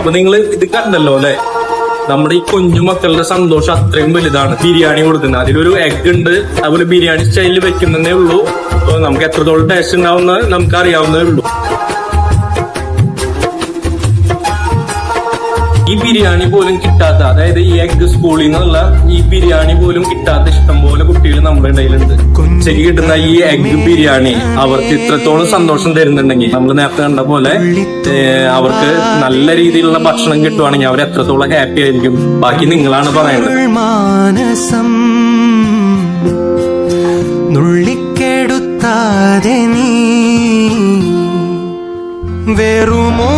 അപ്പൊ നിങ്ങൾ ഇത് കണ്ടല്ലോ അല്ലെ, നമ്മുടെ ഈ കുഞ്ഞു മക്കളുടെ സന്തോഷം അത്രയും വലുതാണ്. ബിരിയാണി കൊടുക്കുന്നത്, അതിലൊരു എഗ് ഉണ്ട്, അതുപോലെ ബിരിയാണി സ്റ്റൈലിൽ വെക്കുന്നതേ ഉള്ളൂ. നമുക്ക് എത്രത്തോളം ടേസ്റ്റ് ഉണ്ടാവുന്നത് നമുക്ക് അറിയാവുന്നതേ ഉള്ളൂ. ഈ ബിരിയാണി പോലും കിട്ടാത്ത, അതായത് ഈ എഗ് സ്കൂളിൽ നിന്നുള്ള ഈ ബിരിയാണി പോലും കിട്ടാത്ത ഇഷ്ടംപോലെ കുട്ടികൾ നമ്മുടെ ഇടയിലുണ്ട്. ഉച്ചയ്ക്ക് കിട്ടുന്ന ഈ എഗ് ബിരിയാണി അവർക്ക് ഇത്രത്തോളം സന്തോഷം തരുന്നുണ്ടെങ്കിൽ, നമ്മൾ നേരത്തെ കണ്ട പോലെ അവർക്ക് നല്ല രീതിയിലുള്ള ഭക്ഷണം കിട്ടുവാണെങ്കിൽ അവർ എത്രത്തോളം ഹാപ്പി ആയിരിക്കും. ബാക്കി നിങ്ങളാണ് പറയുന്നത്. മാനസം നുള്ളിക്കെടുത്താതെ നീ വെറുമോ